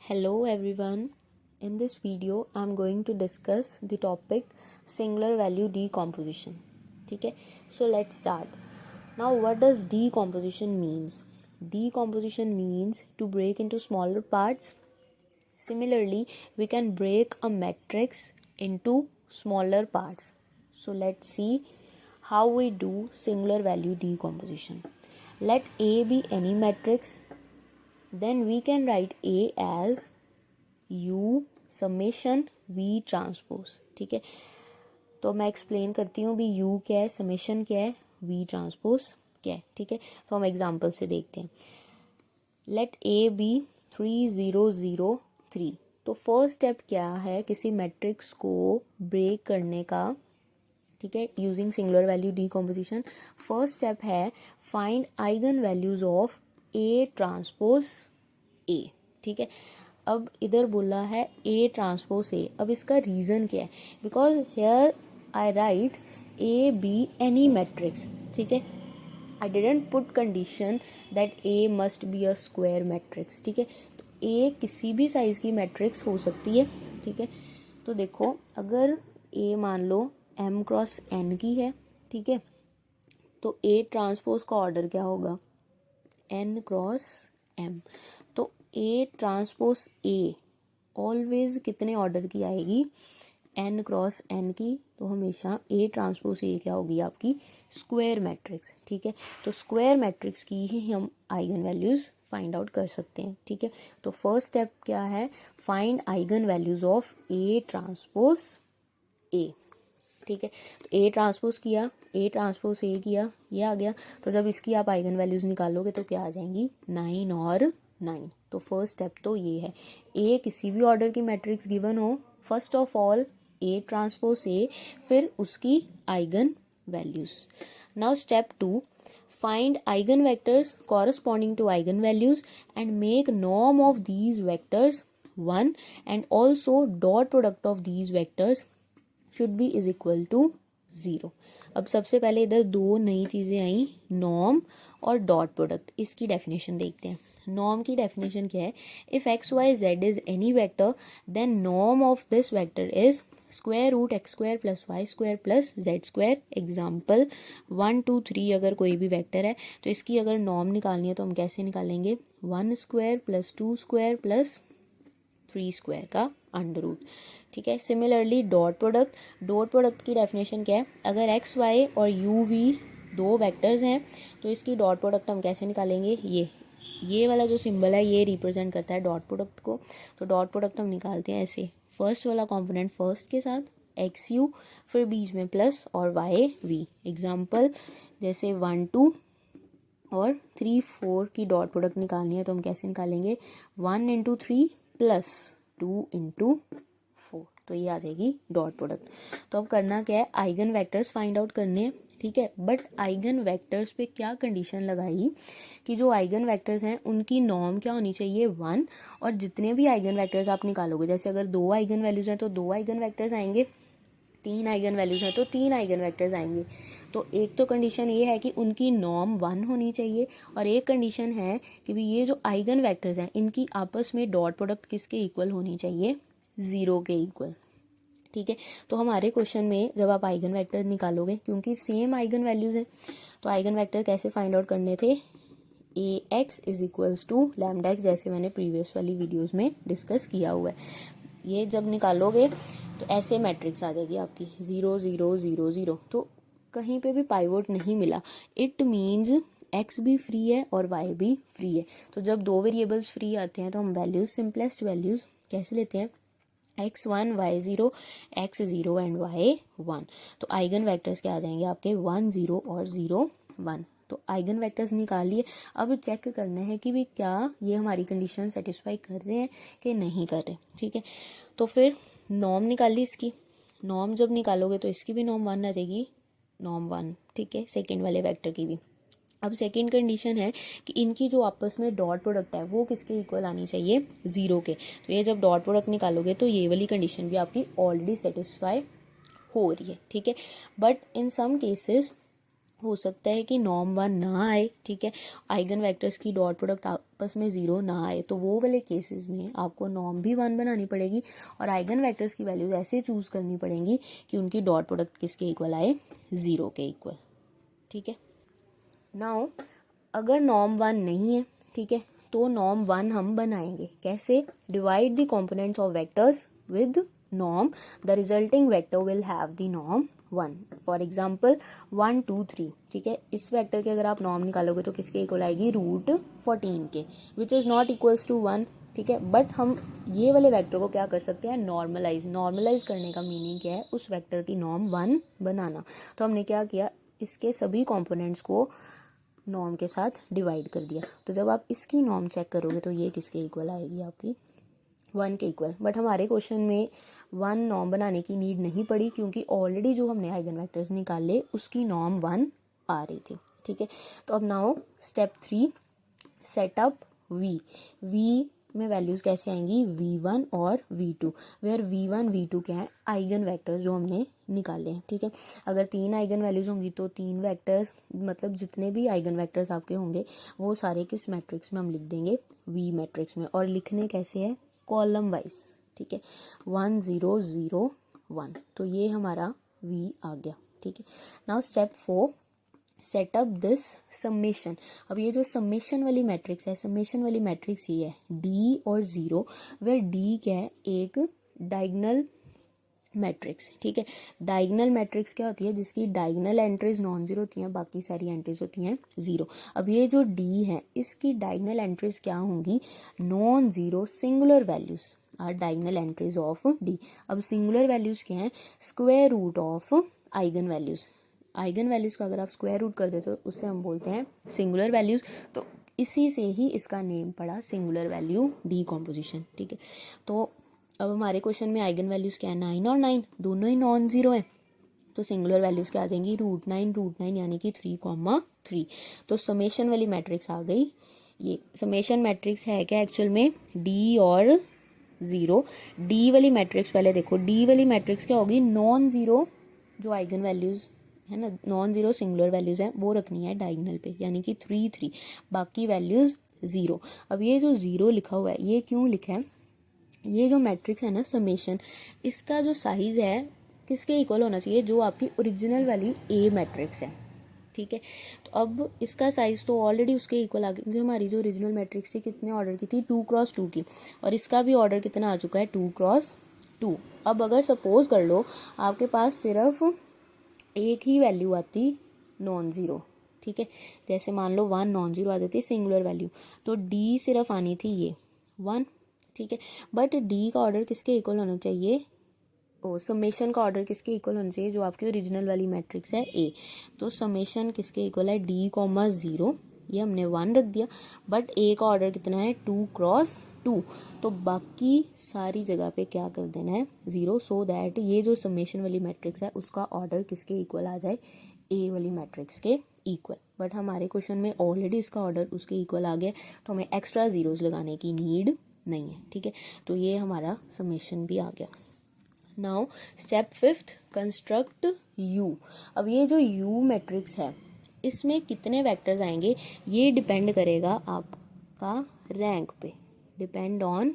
Hello everyone. In this video I am going to discuss the topic singular value decomposition. Okay, so let's start. Now what does decomposition means? Decomposition means to break into smaller parts. Similarly, we can break a matrix into smaller parts. So let's see how we do singular value decomposition. Let A be any matrix. Then we can write A as U summation V transpose. ठीक है, तो मैं explain करती हूँ भी U क्या है, summation क्या है, V ट्रांसपोज क्या है. ठीक है, तो हम एग्जांपल से देखते हैं. Let A B 3003. तो फर्स्ट स्टेप क्या है किसी मैट्रिक्स को ब्रेक करने का. ठीक है, using singular value decomposition. First step है find eigen values of A transpose A. ठीक है, अब इधर बोला है A ट्रांसपोज A. अब इसका रीज़न क्या है, because here I right A be any matrix. ठीक है, I didn't put condition that A must be a square matrix. ठीक है, तो A किसी भी साइज़ की मैट्रिक्स हो सकती है. ठीक है, तो देखो अगर A मान लो M क्रॉस N की है. ठीक है, तो A ट्रांसपोज का ऑर्डर क्या होगा, N क्रॉस M. तो A ट्रांसपोज A ऑलवेज कितने ऑर्डर की आएगी, N क्रॉस N की. तो हमेशा A ट्रांसपोज A क्या होगी आपकी, स्क्वायर मैट्रिक्स. ठीक है, तो स्क्वायर मैट्रिक्स की ही हम आइगन वैल्यूज फाइंड आउट कर सकते हैं. ठीक है, तो फर्स्ट स्टेप क्या है, find eigen values of A transpose A. ठीक है, तो A ट्रांसपोज किया, A ट्रांसपोज A किया, ये आ गया. तो जब इसकी आप आइगन वैल्यूज निकालोगे तो क्या आ जाएंगी, 9 और 9. तो फर्स्ट स्टेप तो ये है, A किसी भी ऑर्डर की मैट्रिक्स गिवन हो, first of all A transpose A, फिर उसकी eigen values. Now step 2, find eigen vectors corresponding to eigen values and make norm of these vectors 1 and also dot product of these vectors should be is equal to 0. अब सबसे पहले इधर दो नई चीज़ें आई, नॉर्म और डॉट प्रोडक्ट. इसकी डेफिनेशन देखते हैं. नॉर्म की डेफिनेशन क्या है, if x Y z is any vector then norm of this vector is square root x square plus y square plus z square. Example 1 2 3 अगर कोई भी वेक्टर है तो इसकी अगर नॉर्म निकालनी है तो हम कैसे निकालेंगे, 1 square plus 2 square plus 3 square का अंडर रूट. ठीक है, सिमिलरली डॉट प्रोडक्ट की डेफिनेशन क्या है, अगर एक्स वाई और यू वी दो वेक्टर्स हैं तो इसकी डॉट प्रोडक्ट हम कैसे निकालेंगे, ये वाला जो सिंबल है ये रिप्रेजेंट करता है डॉट प्रोडक्ट को. तो डॉट प्रोडक्ट हम निकालते हैं ऐसे, फर्स्ट वाला कंपोनेंट फर्स्ट के साथ एक्स यू, फिर बीच में प्लस और वाई वी. एग्जाम्पल जैसे 1 2 और 3 4 की डॉट प्रोडक्ट निकालनी है तो हम कैसे निकालेंगे, 1 इंटू 3 प्लस 2 इंटू 4. तो ये आ जाएगी डॉट प्रोडक्ट. तो अब करना क्या है, आइगन वेक्टर्स फाइंड आउट करने हैं. ठीक है, बट आइगन वेक्टर्स पे क्या कंडीशन लगाई कि जो आइगन वेक्टर्स हैं उनकी नॉर्म क्या होनी चाहिए, 1. और जितने भी आइगन वेक्टर्स आप निकालोगे, जैसे अगर 2 आइगन वैल्यूज हैं तो 2 आइगन वेक्टर्स आएंगे, 3 आइगन वैल्यूज हैं तो 3 आइगन वेक्टर्स आएंगे. तो एक तो कंडीशन ये है कि उनकी नॉर्म 1 होनी चाहिए, और एक कंडीशन है कि भी ये जो आइगन वेक्टर्स हैं इनकी आपस में डॉट प्रोडक्ट किसके इक्वल होनी चाहिए, 0 के इक्वल. ठीक है, तो हमारे क्वेश्चन में जब आप आइगन वेक्टर निकालोगे, क्योंकि सेम आइगन वैल्यूज हैं, तो आइगन वेक्टर कैसे फाइंड आउट करने थे, A x is equals to lambda x, जैसे मैंने प्रीवियस वाली वीडियोस में डिस्कस किया हुआ है. ये जब निकालोगे तो ऐसे मैट्रिक्स आ जाएगी आपकी 0 0 0 0. तो कहीं पे भी पाइवोट नहीं मिला, इट मीन्स एक्स भी फ्री है और वाई भी फ्री है. तो जब दो वेरिएबल्स फ्री आते हैं तो हम वैल्यूज, सिंपलेस्ट वैल्यूज कैसे लेते हैं, x1 y0 x0 and y1. तो आइगन वेक्टर्स क्या आ जाएंगे आपके 1 0 और 0 1. तो आइगन वेक्टर्स निकालिए. अब चेक करना है कि भी क्या ये हमारी कंडीशन सेटिस्फाई कर रहे हैं कि नहीं कर रहे. ठीक है, तो फिर नॉर्म निकाली इसकी. नॉर्म जब निकालोगे तो इसकी भी नॉर्म 1 आ जाएगी, नॉर्म 1. ठीक है, सेकेंड वाले वेक्टर की भी. अब सेकेंड कंडीशन है कि इनकी जो आपस में डॉट प्रोडक्ट है वो किसके इक्वल आनी चाहिए, 0 के. तो ये जब डॉट प्रोडक्ट निकालोगे तो ये वाली कंडीशन भी आपकी ऑलरेडी सेटिस्फाई हो रही है. ठीक है, बट इन सम केसेस हो सकता है कि नॉर्म 1 ना आए. ठीक है, आइगन वेक्टर्स की डॉट प्रोडक्ट आपस में ज़ीरो ना आए, तो वो वाले केसेस में आपको नॉर्म भी 1 बनानी पड़ेगी और आइगन वेक्टर्स की वैल्यूज ऐसे चूज़ करनी पड़ेंगी कि उनकी डॉट प्रोडक्ट किसके इक्वल आए, 0 के इक्वल। ठीक है, नाउ अगर नॉर्म 1 नहीं है, ठीक है, तो नॉर्म 1 हम बनाएंगे कैसे, divide the components of vectors with norm, the resulting vector will have the norm 1. For example 1 2 3, ठीक है, इस वेक्टर के अगर आप नॉर्म निकालोगे तो किसके इक्वल आएगी, रूट 14 के, which is not equals to 1। ठीक है, बट हम ये वाले वेक्टर को क्या कर सकते हैं, नॉर्मलाइज करने का मीनिंग क्या है, उस वेक्टर की नॉर्म 1 बनाना। तो हमने क्या किया, इसके सभी कॉम्पोनेंट्स को नॉर्म के साथ डिवाइड कर दिया। तो जब आप इसकी नॉर्म चेक करोगे तो ये किसके इक्वल आएगी, आपकी 1 के इक्वल। बट हमारे क्वेश्चन में 1 नॉर्म बनाने की नीड नहीं पड़ी, क्योंकि ऑलरेडी जो हमने आइगन वेक्टर्स निकाले उसकी नॉर्म 1 आ रही थी। ठीक है, तो अब नाउ स्टेप 3, सेटअप वी में वैल्यूज़ कैसे आएंगी, v1 और v2, वेयर v1 v2 क्या है, आइगन वेक्टर्स जो हमने निकाले हैं। ठीक है, अगर 3 आइगन वैल्यूज़ होंगी तो 3 वेक्टर्स, मतलब जितने भी आइगन वेक्टर्स आपके होंगे वो सारे किस मैट्रिक्स में हम लिख देंगे, v मैट्रिक्स में। और लिखने कैसे है, कॉलम वाइज। ठीक है, 1 0 0 1, तो ये हमारा v आ गया। ठीक है, now step 4, setup this summation. अब ये जो समेशन वाली मैट्रिक्स है, समेशन वाली मैट्रिक्स ये है d और 0, वेयर d क्या है, एक डायगोनल मैट्रिक्स। ठीक है, डायगोनल मैट्रिक्स क्या होती है, जिसकी डायगोनल एंट्रीज नॉन जीरो होती हैं, बाकी सारी एंट्रीज होती हैं 0। अब ये जो d है, इसकी डायगोनल एंट्रीज क्या होंगी, non zero singular values are diagonal entries of d। अब सिंगुलर वैल्यूज क्या है, square root of eigen values. Eigen values का अगर आप स्क्वायर रूट कर देते हो तो उससे हम बोलते हैं सिंगुलर वैल्यूज। तो इसी से ही इसका नेम पड़ा सिंगुलर वैल्यू डीकॉम्पोजिशन। ठीक है, तो अब हमारे क्वेश्चन में आइगन वैल्यूज क्या है, 9 और 9 दोनों ही नॉन जीरो है, तो सिंगुलर वैल्यूज क्या आ जाएंगी, रूट 9 यानी कि 3, तो समेशन वाली मैट्रिक्स आ गई। ये समेशन मैट्रिक्स है क्या एक्चुअल में, डी और 0। डी वाली मैट्रिक्स पहले देखो, डी वाली मैट्रिक्स क्या होगी, नॉन जीरो जो आइगन वैल्यूज है ना, नॉन जीरो सिंगुलर वैल्यूज हैं वो रखनी है डायगोनल पे, यानी कि 3, बाकी वैल्यूज 0। अब ये जो 0 लिखा हुआ है ये क्यों लिखा है, ये जो मैट्रिक्स है ना समेशन, इसका जो साइज है किसके इक्वल होना चाहिए, जो आपकी ओरिजिनल वाली ए मैट्रिक्स है। ठीक है, तो अब इसका साइज तो ऑलरेडी उसके इक्वल आ गया, क्योंकि हमारी जो ओरिजिनल मैट्रिक्स थी कितने ऑर्डर की थी, 2x2 की, और इसका भी ऑर्डर कितना आ चुका है, 2x2। अब अगर सपोज कर लो आपके पास सिर्फ एक ही वैल्यू आती नॉन ज़ीरो, ठीक है, जैसे मान लो 1 नॉन ज़ीरो आ जाती सिंगुलर वैल्यू, तो डी सिर्फ आनी थी ये 1। ठीक है, बट डी का ऑर्डर किसके इक्वल होना चाहिए, ओ समेशन का ऑर्डर किसके इक्वल होना चाहिए, जो आपकी ओरिजिनल वाली मैट्रिक्स है ए। तो समेशन किसके इक्वल है, d, 0, ये हमने 1 रख दिया, बट ए का ऑर्डर कितना है, 2x2, तो बाकी सारी जगह पे क्या कर देना है 0, सो दैट ये जो समेशन वाली मैट्रिक्स है उसका ऑर्डर किसके इक्वल आ जाए, ए वाली मैट्रिक्स के इक्वल। बट हमारे क्वेश्चन में ऑलरेडी इसका ऑर्डर उसके इक्वल आ गया, तो हमें एक्स्ट्रा जीरोस लगाने की नीड नहीं है। ठीक है, तो ये हमारा समेशन भी आ गया। Now step 5, construct U। अब ये जो U मैट्रिक्स है इसमें कितने वेक्टर्स आएंगे, ये डिपेंड करेगा आपका रैंक पे, depend on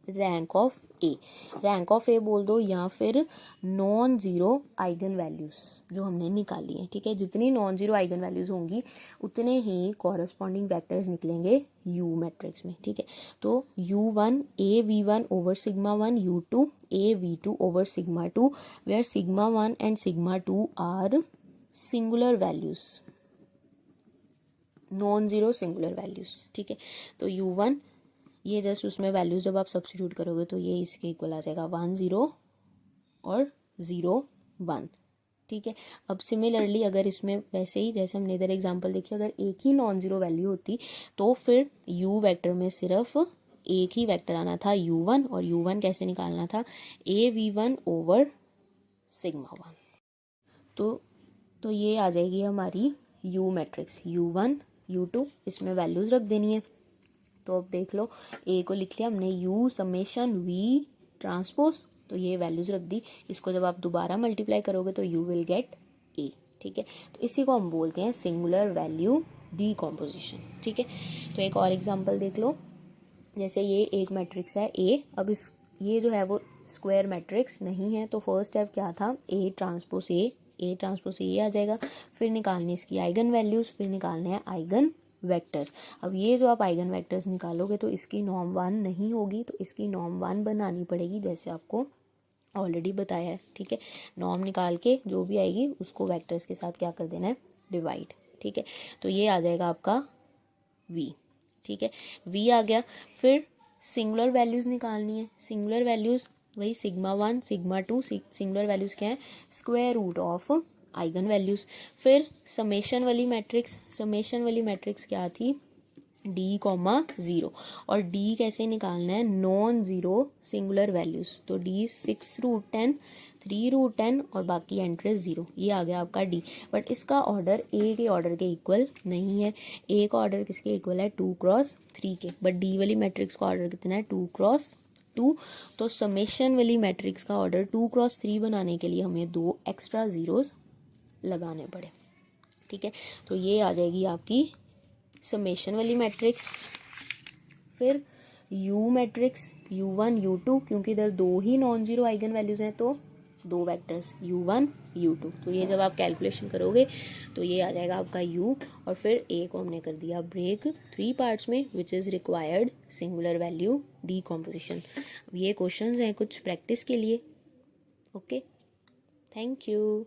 rank of A. Rank of A बोल दो, या फिर नॉन ज़ीरो आइगन वैल्यूज़ जो हमने निकाली है। ठीक है, जितनी नॉन ज़ीरो आइगन वैल्यूज़ होंगी उतने ही कॉरस्पॉन्डिंग वेक्टर्स निकलेंगे यू मैट्रिक्स में। ठीक है, तो U1 A V1 over sigma 1, U2 A V2 over sigma 2, where sigma 1 and sigma 2 are singular values, non zero singular values. ठीक है, तो U1 ये जस्ट उसमें वैल्यूज जब आप सब्स्टिट्यूट करोगे तो ये इसके इक्वल आ जाएगा 1 0 और 0 1। ठीक है, अब सिमिलरली अगर इसमें वैसे ही जैसे हमने इधर एग्जांपल देखी, अगर एक ही नॉन ज़ीरो वैल्यू होती तो फिर U वेक्टर में सिर्फ एक ही वेक्टर आना था U1, और U1 कैसे निकालना था, ए V1 ओवर सिग्मा 1। तो ये आ जाएगी हमारी U मैट्रिक्स, U1 U2, इसमें वैल्यूज रख देनी है। तो अब देख लो, ए को लिख लिया हमने U समेशन V ट्रांसपोज, तो ये वैल्यूज रख दी, इसको जब आप दोबारा मल्टीप्लाई करोगे तो U विल गेट ए। ठीक है, तो इसी को हम बोलते हैं सिंगुलर वैल्यू डीकॉम्पोजिशन। ठीक है, तो एक और एग्जांपल देख लो। जैसे ये एक मैट्रिक्स है ए, अब इस ये जो है वो स्क्वायर मैट्रिक्स नहीं है, तो फर्स्ट स्टेप क्या था, ए ट्रांसपोज ए आ जाएगा। फिर निकालनी इसकी आइगन वैल्यूज़, फिर निकालने हैं आइगन वेक्टर्स। अब ये जो आप आइगन वेक्टर्स निकालोगे तो इसकी नॉर्म 1 नहीं होगी, तो इसकी नॉर्म 1 बनानी पड़ेगी, जैसे आपको ऑलरेडी बताया है। ठीक है, नॉर्म निकाल के जो भी आएगी उसको वेक्टर्स के साथ क्या कर देना है, डिवाइड। ठीक है, तो ये आ जाएगा आपका v। ठीक है, v आ गया। फिर सिंगुलर वैल्यूज़ निकालनी है। सिंगुलर वैल्यूज़ वही सिग्मा 1 सिग्मा 2, सिंगुलर वैल्यूज़ क्या है, square root of eigen values. फिर समेशन वाली मैट्रिक्स क्या थी, डी कॉमा ज़ीरो। और डी कैसे निकालना है, नॉन ज़ीरो सिंगुलर वैल्यूज़, तो डी 6√10 3√10 और बाकी एंट्री 0, ये आ गया आपका डी। बट इसका ऑर्डर ए के ऑर्डर के इक्वल नहीं है। ए का ऑर्डर किसके इक्वल है, 2×3 के, बट डी वाली मैट्रिक्स का ऑर्डर कितना है, 2×2। तो समेशन वाली मैट्रिक्स का ऑर्डर 2×3 बनाने के लिए हमें 2 एक्स्ट्रा ज़ीरोज़ लगाने पड़े। ठीक है, तो ये आ जाएगी आपकी समेशन वाली मैट्रिक्स। फिर यू मैट्रिक्स u1 u2, क्योंकि इधर 2 ही नॉन जीरो आइगन वैल्यूज़ हैं, तो 2 वेक्टर्स u1 u2। तो ये जब आप कैलकुलेशन करोगे तो ये आ जाएगा आपका u, और फिर a को हमने कर दिया ब्रेक 3 पार्ट्स में, which is required singular value decomposition. अब ये क्वेश्चंस हैं कुछ प्रैक्टिस के लिए। Okay, thank you.